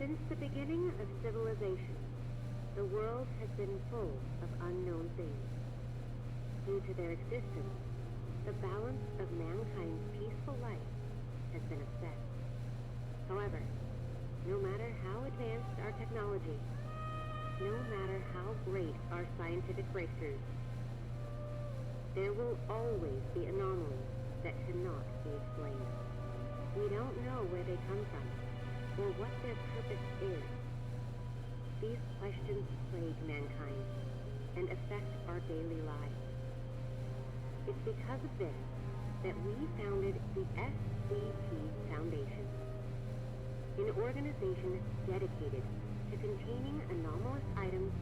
Since the beginning of civilization, the world has been full of unknown things. Due to their existence, the balance of mankind's peaceful life has been upset. However, no matter how advanced our technology, no matter how great our scientific breakthroughs, there will always be anomalies that cannot be explained. We don't know where they come from, or what their purpose is. These questions plague mankind and affect our daily lives. It's because of this that we founded the SCP Foundation, an organization dedicated to containing anomalous items,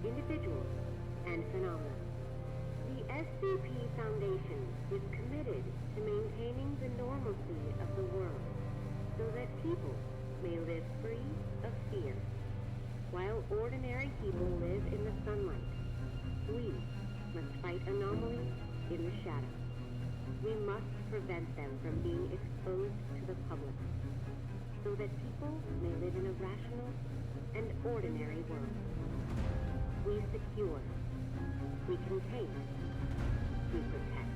individuals, and phenomena. The SCP Foundation is committed to maintaining the normalcy of the world so that people may live free of fear. While ordinary people live in the sunlight, we must fight anomalies in the shadows. We must prevent them from being exposed to the public, so that people may live in a rational and ordinary world. We secure, we contain, we protect.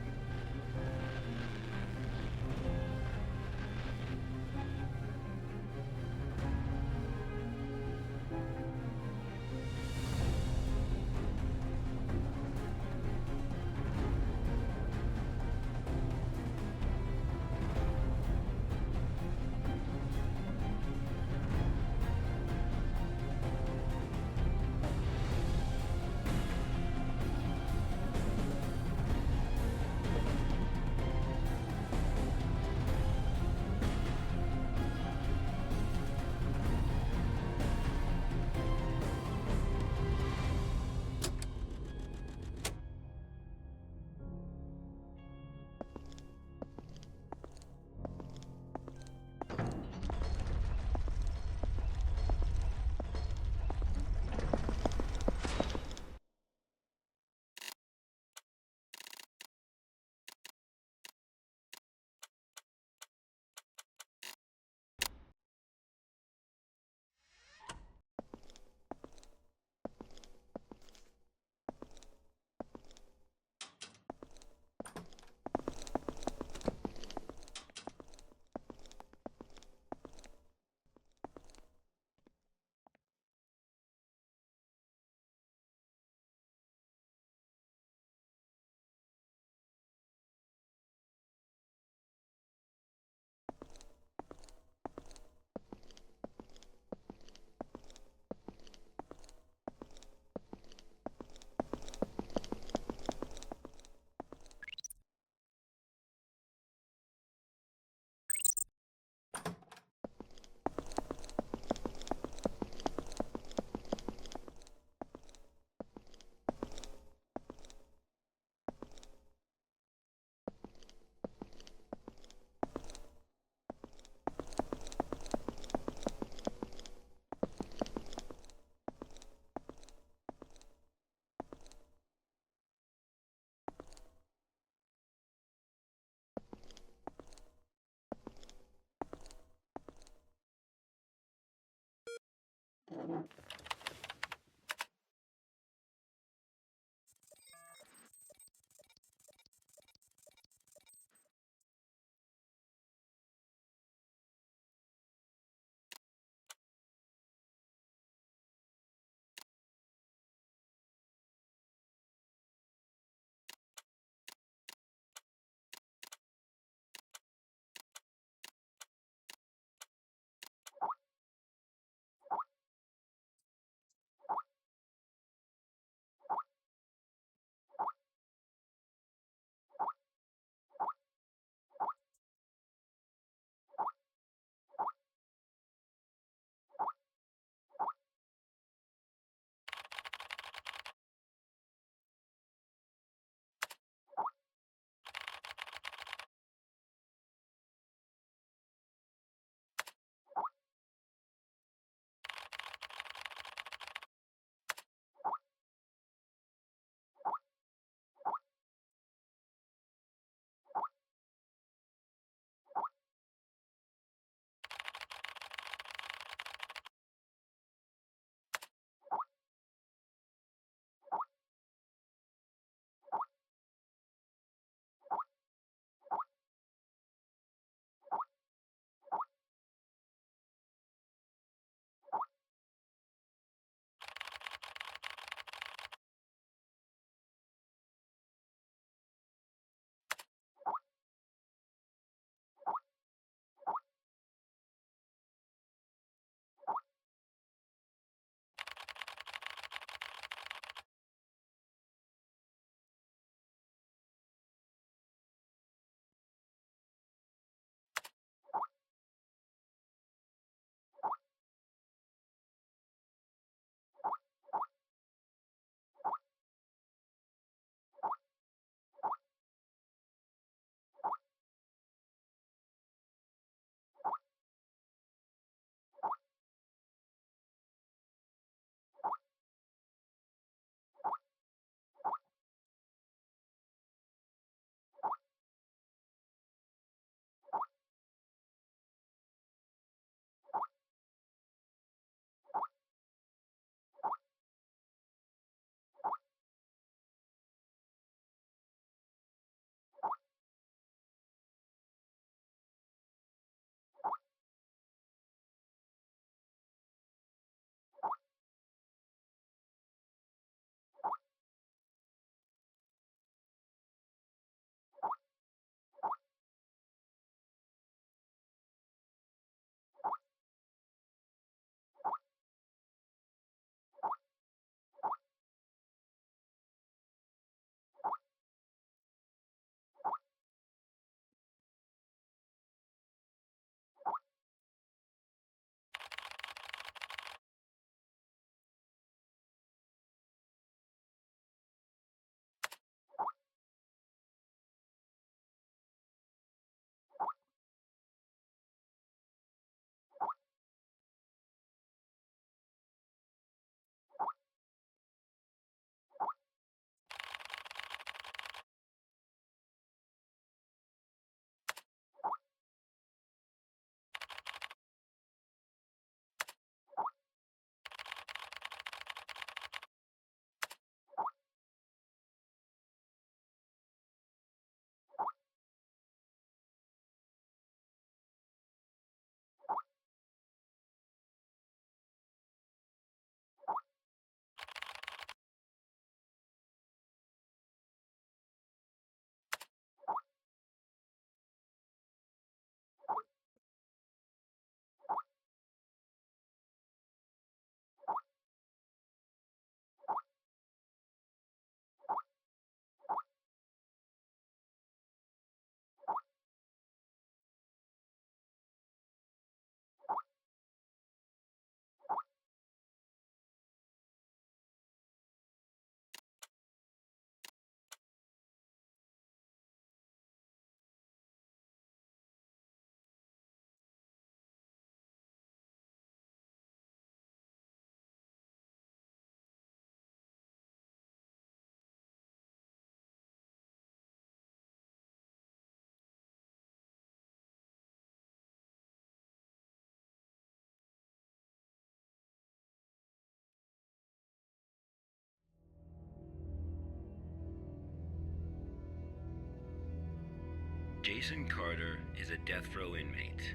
Jason Carter is a death row inmate.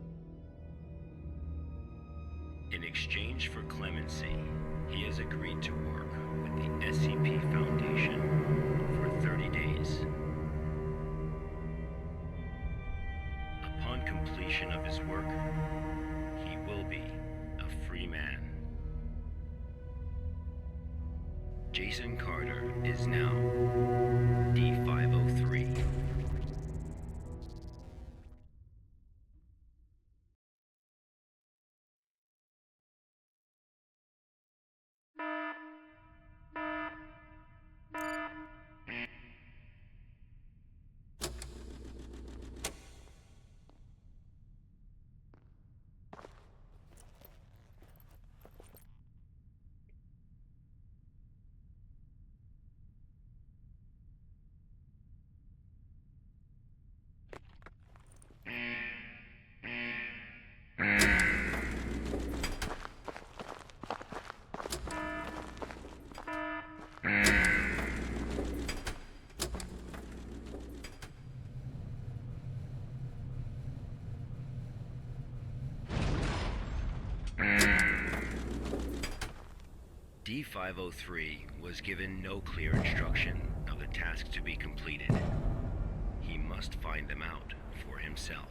In exchange for clemency, he has agreed to work with the SCP Foundation for 30 days. Upon completion of his work, he will be a free man. Jason Carter is now D503. D503 was given no clear instruction of the task to be completed. He must find them out for himself.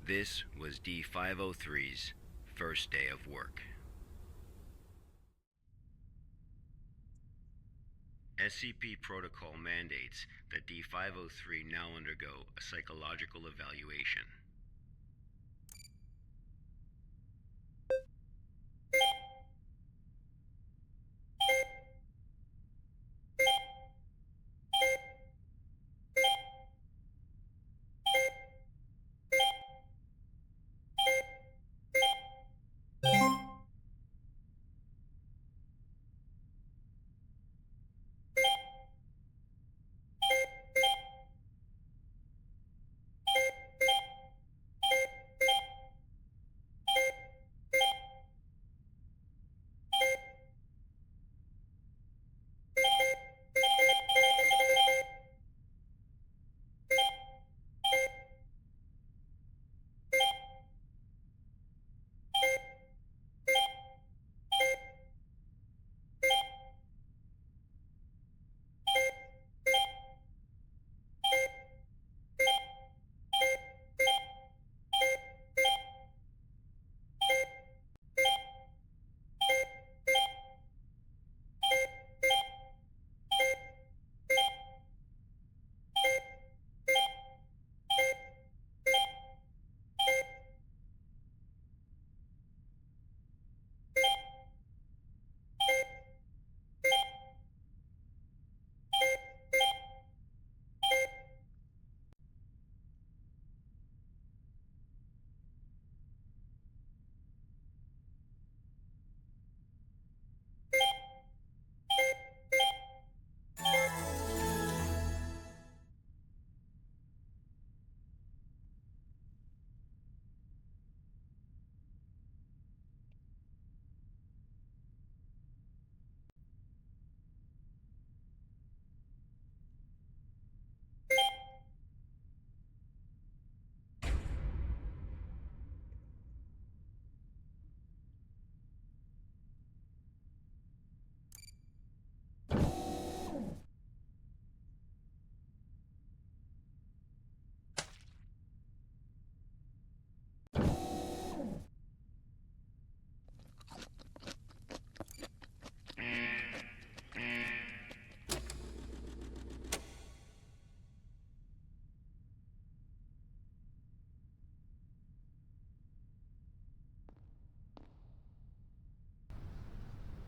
This was D-503's first day of work. SCP protocol mandates that D-503 now undergo a psychological evaluation.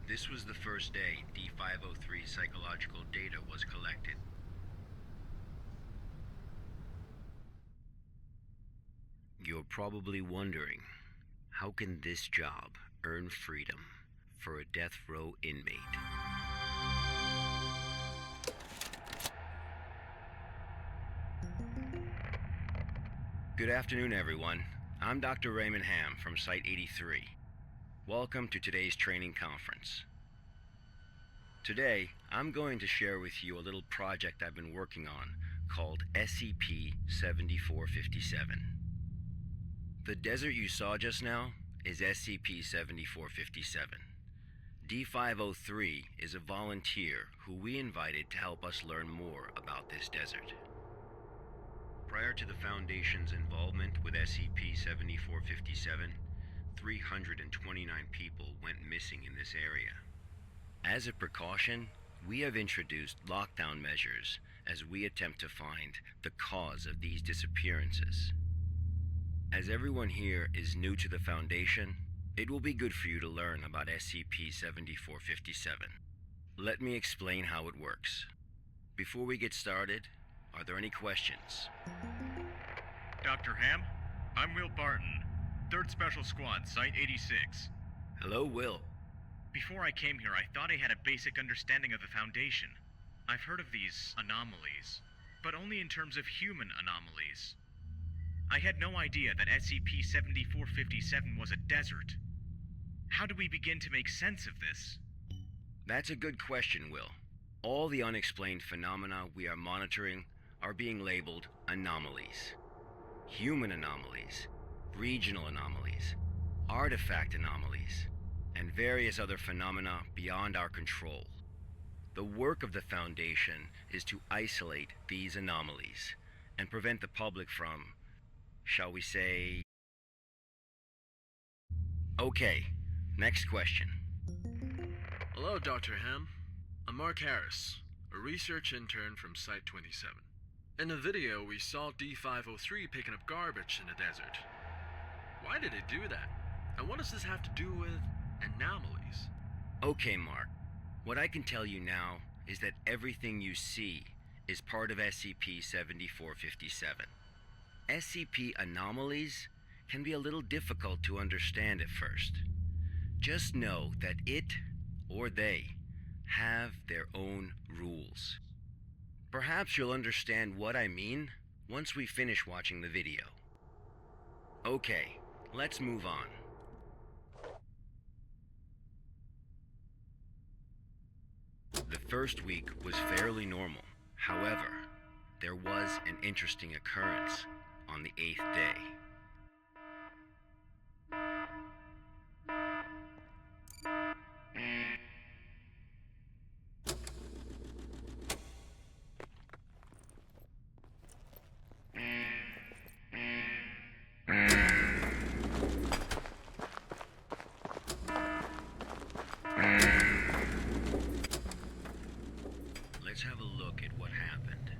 This was the first day D-503's psychological data was collected. You're probably wondering, how can this job earn freedom for a death row inmate? Good afternoon, everyone. I'm Dr. Raymond Ham from Site 83. Welcome to today's training conference. Today, I'm going to share with you a little project I've been working on called SCP-7457. The desert you saw just now is SCP-7457. D-503 is a volunteer who we invited to help us learn more about this desert. Prior to the Foundation's involvement with SCP-7457, 329 people went missing in this area. As a precaution, we have introduced lockdown measures as we attempt to find the cause of these disappearances. As everyone here is new to the Foundation, it will be good for you to learn about SCP-7457. Let me explain how it works. Before we get started, are there any questions? Dr. Ham, I'm Will Barton, 3rd Special Squad, Site 86. Hello, Will. Before I came here, I thought I had a basic understanding of the Foundation. I've heard of these anomalies, but only in terms of human anomalies. I had no idea that SCP-7457 was a desert. How do we begin to make sense of this? That's a good question, Will. All the unexplained phenomena we are monitoring are being labeled anomalies. Human anomalies, regional anomalies, artifact anomalies, and various other phenomena beyond our control. The work of the Foundation is to isolate these anomalies and prevent the public from, shall we say, Okay, next question. Hello, Dr. Ham. I'm Mark Harris, a research intern from Site 27. In the video, we saw D503 picking up garbage in the desert. Why did it do that? And what does this have to do with anomalies? Okay, Mark. What I can tell you now is that everything you see is part of SCP-7457. SCP anomalies can be a little difficult to understand at first. Just know that it, or they, have their own rules. Perhaps you'll understand what I mean once we finish watching the video. Okay, let's move on. The first week was fairly normal. However, there was an interesting occurrence on the 8th day. Let's have a look at what happened.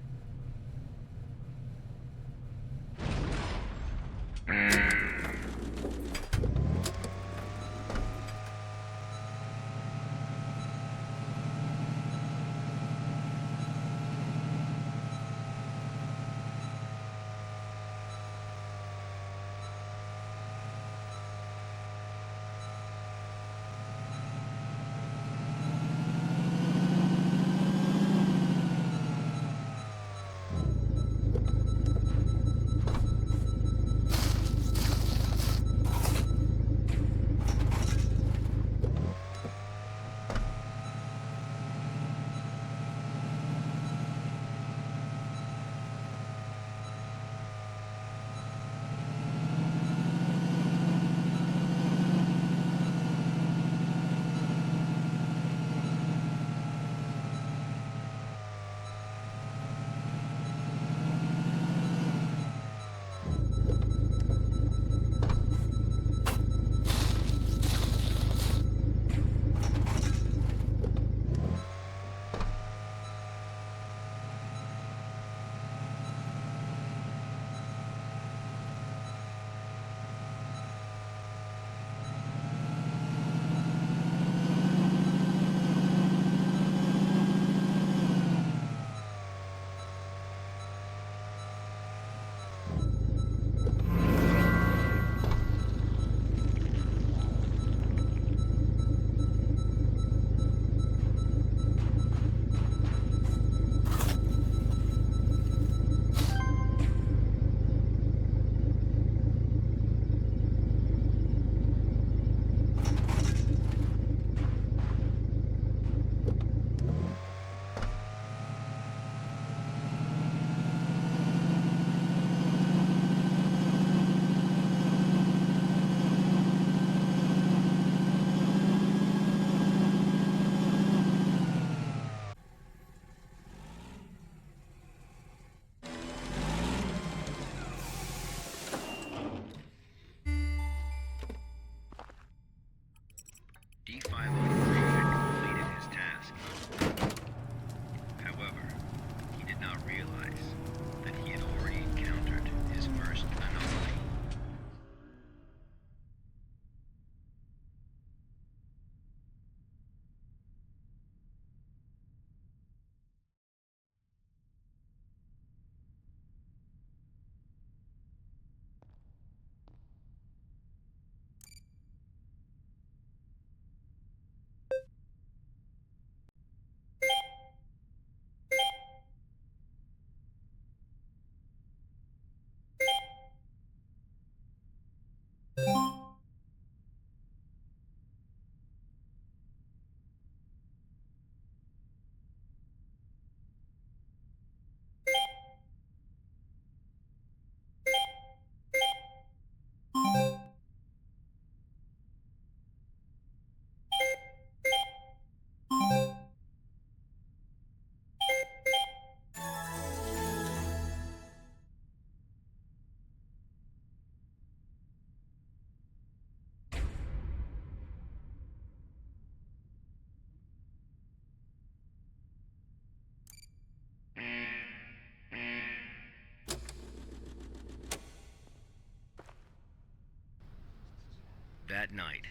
That night,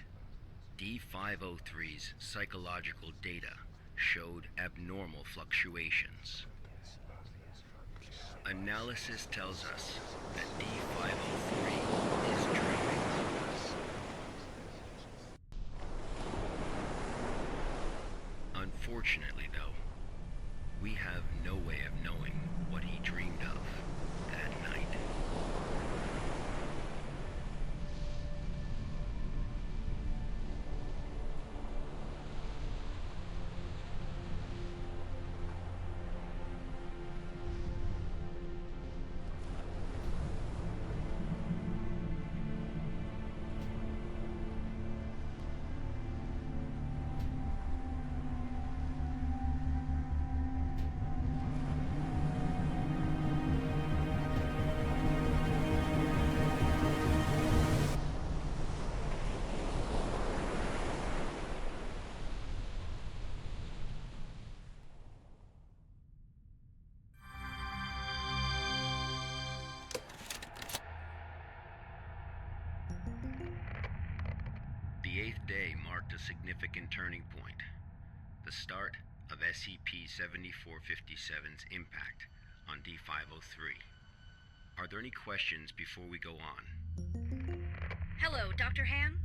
D503's psychological data showed abnormal fluctuations. Analysis tells us that D503 is dreaming. Unfortunately, though, we have no way of knowing what he dreamed of that night. The 8th day marked a significant turning point, the start of SCP-7457's impact on D503. Are there any questions before we go on? Hello, Dr. Ham.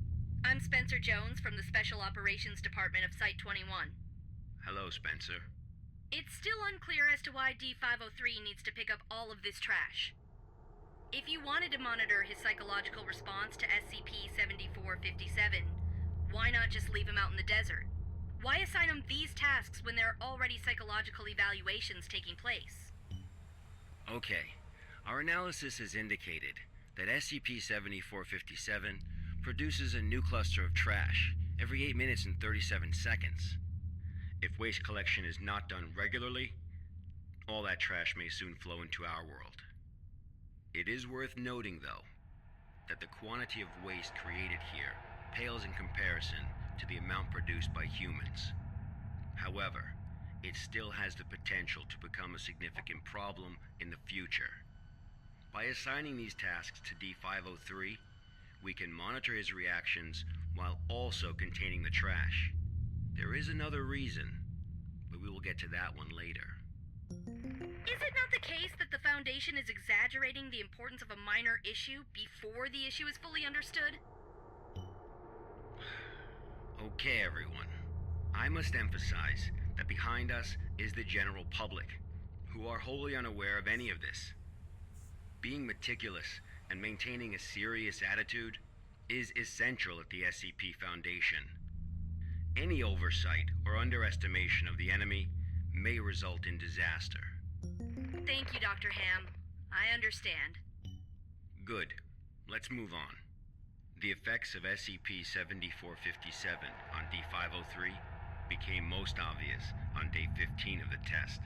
I'm Spencer Jones from the Special Operations Department of Site-21. Hello, Spencer. It's still unclear as to why D503 needs to pick up all of this trash. If you wanted to monitor his psychological response to SCP-7457, why not just leave him out in the desert? Why assign him these tasks when there are already psychological evaluations taking place? Okay, our analysis has indicated that SCP-7457 produces a new cluster of trash every 8 minutes and 37 seconds. If waste collection is not done regularly, all that trash may soon flow into our world. It is worth noting, though, that the quantity of waste created here pales in comparison to the amount produced by humans. However, it still has the potential to become a significant problem in the future. By assigning these tasks to D503, we can monitor his reactions while also containing the trash. There is another reason, but we will get to that one later. Is it not the case that the Foundation is exaggerating the importance of a minor issue before the issue is fully understood? Okay, everyone. I must emphasize that behind us is the general public, who are wholly unaware of any of this. Being meticulous and maintaining a serious attitude is essential at the SCP Foundation. Any oversight or underestimation of the enemy may result in disaster. Thank you, Dr. Ham. I understand. Good. Let's move on. The effects of SCP-7457 on D503 became most obvious on day 15 of the test.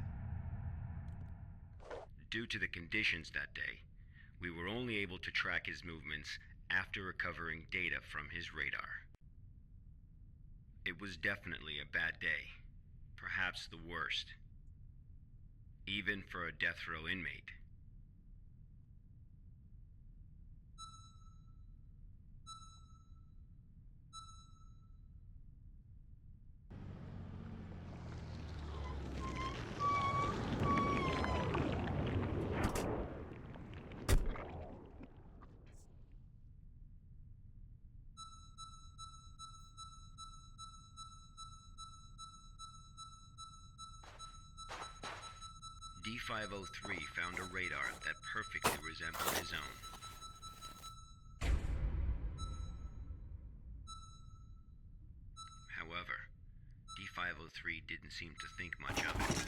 Due to the conditions that day, we were only able to track his movements after recovering data from his radar. It was definitely a bad day, perhaps the worst, even for a death row inmate. D503 found a radar that perfectly resembled his own. However, D503 didn't seem to think much of it.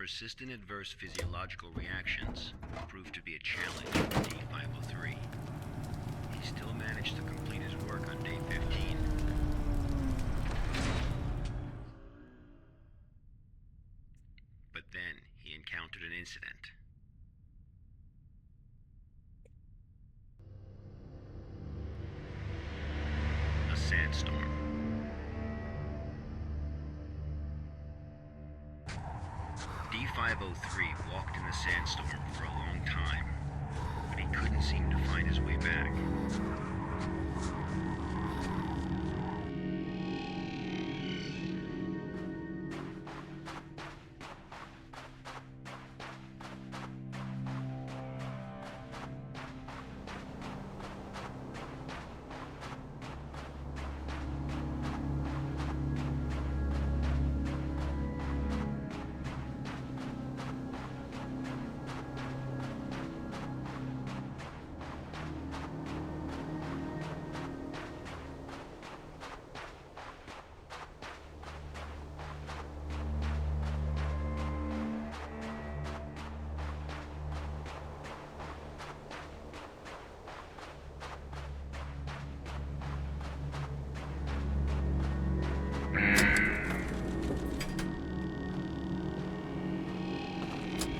Persistent adverse physiological reactions proved to be a challenge for D503. He still managed to complete his work on day 15. But then he encountered an incident. A sandstorm. D503 walked in the sandstorm for a long time, but he couldn't seem to find his way back.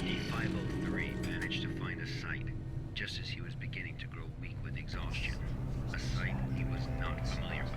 D503 managed to find a site just as he was beginning to grow weak with exhaustion. A site he was not familiar with.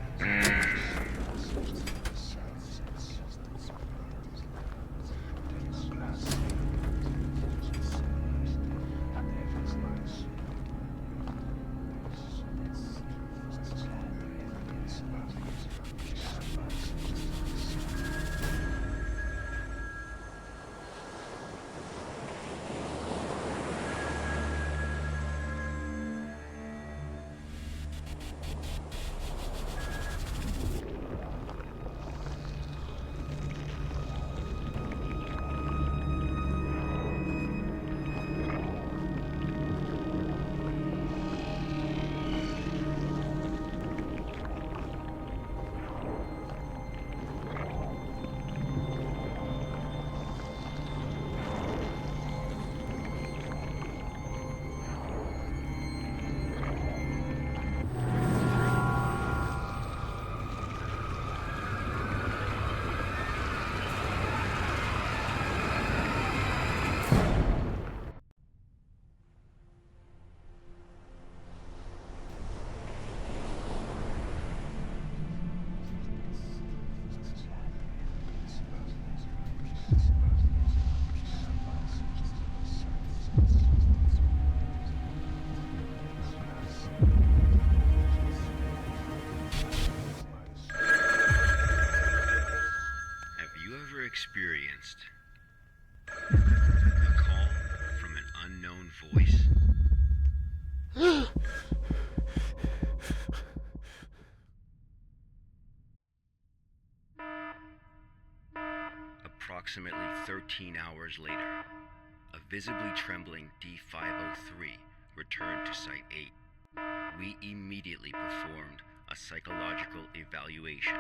Experienced a call from an unknown voice. Approximately 13 hours later, a visibly trembling D503 returned to Site 8. We immediately performed a psychological evaluation.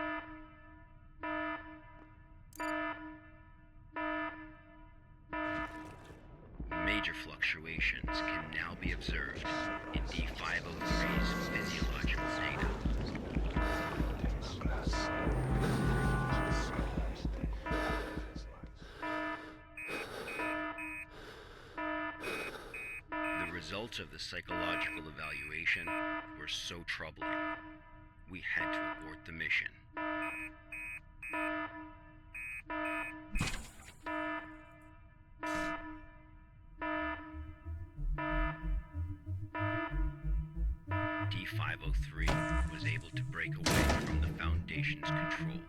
Major fluctuations can now be observed in D503's physiological data. The results of the psychological evaluation were so troubling, we had to abort the mission. D503 was able to break away from the Foundation's control.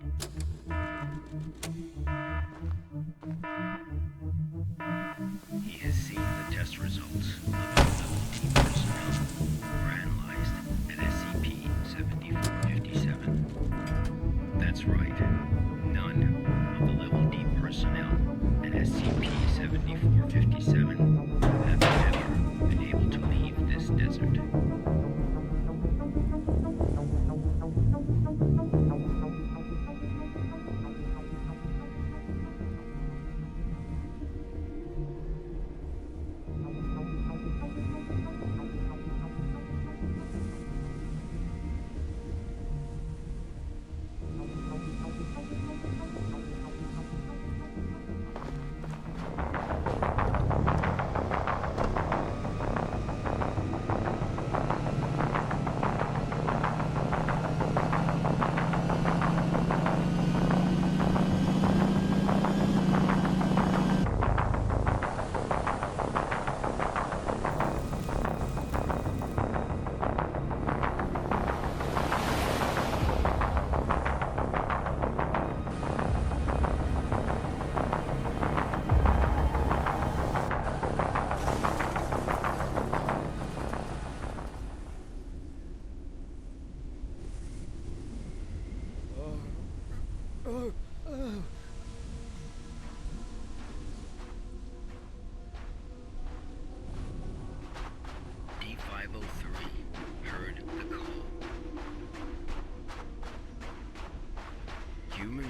He has seen the test results of our level D personnel who were analyzed at SCP-7457. That's right, none of the level D personnel at SCP-7457 have ever been able to leave this desert.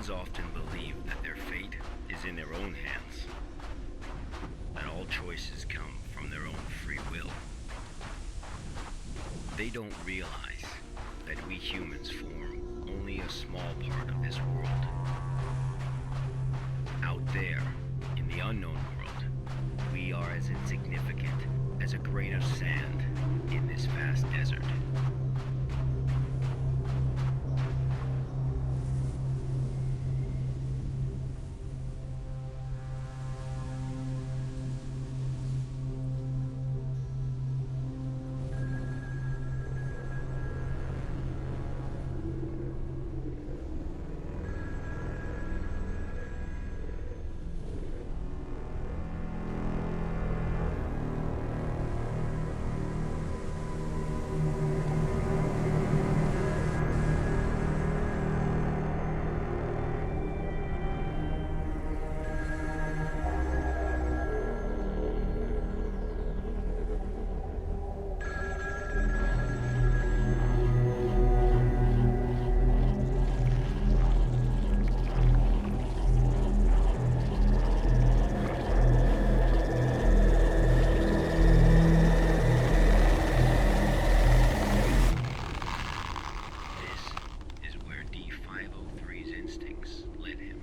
Humans often believe that their fate is in their own hands, that all choices come from their own free will. They don't realize that we humans form only a small part of this world. Out there, in the unknown world, we are as insignificant as a grain of sand in this vast desert. This is where D503's instincts led him.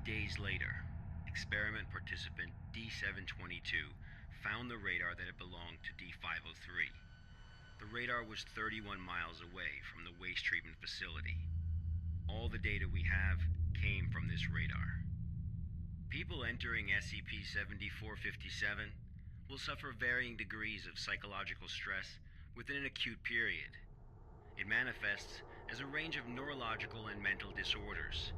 Days later, experiment participant D722 found the radar that had belonged to D503. The radar was 31 miles away from the waste treatment facility. All the data we have came from this radar. People entering SCP-7457 will suffer varying degrees of psychological stress within an acute period. It manifests as a range of neurological and mental disorders,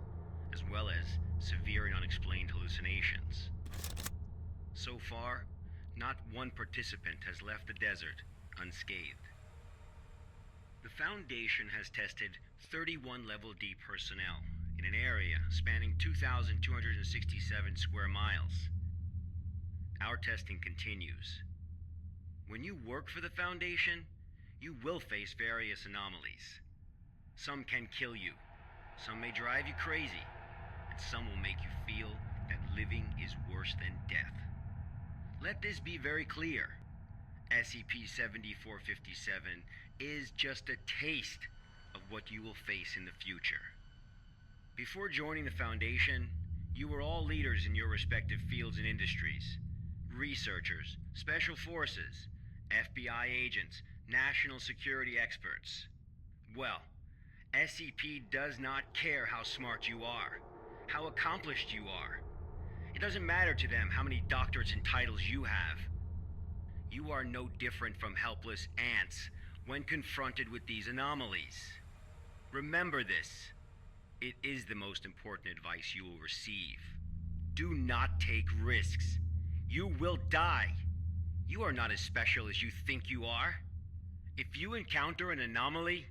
as well as severe and unexplained hallucinations. So far, not one participant has left the desert unscathed. The Foundation has tested 31 Level D personnel in an area spanning 2,267 square miles. Our testing continues. When you work for the Foundation, you will face various anomalies. Some can kill you, some may drive you crazy, and some will make you feel that living is worse than death. Let this be very clear. SCP-7457 is just a taste of what you will face in the future. Before joining the Foundation, you were all leaders in your respective fields and industries. Researchers, special forces, FBI agents, national security experts. Well, SCP does not care how smart you are, how accomplished you are. It doesn't matter to them how many doctorates and titles you have. You are no different from helpless ants when confronted with these anomalies. Remember this. It is the most important advice you will receive. Do not take risks. You will die. You are not as special as you think you are. If you encounter an anomaly,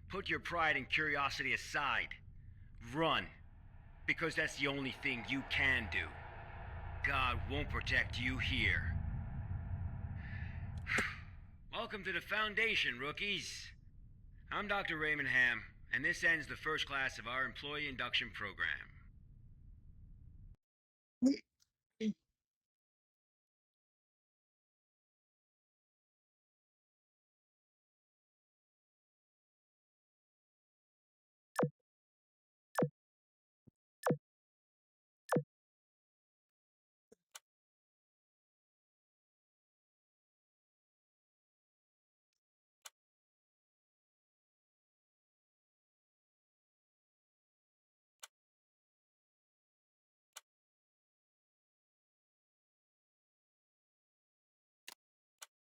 put your pride and curiosity aside. Run. Because that's the only thing you can do. God won't protect you here. Welcome to the Foundation, rookies. I'm Dr. Raymond Ham, and this ends the first class of our employee induction program.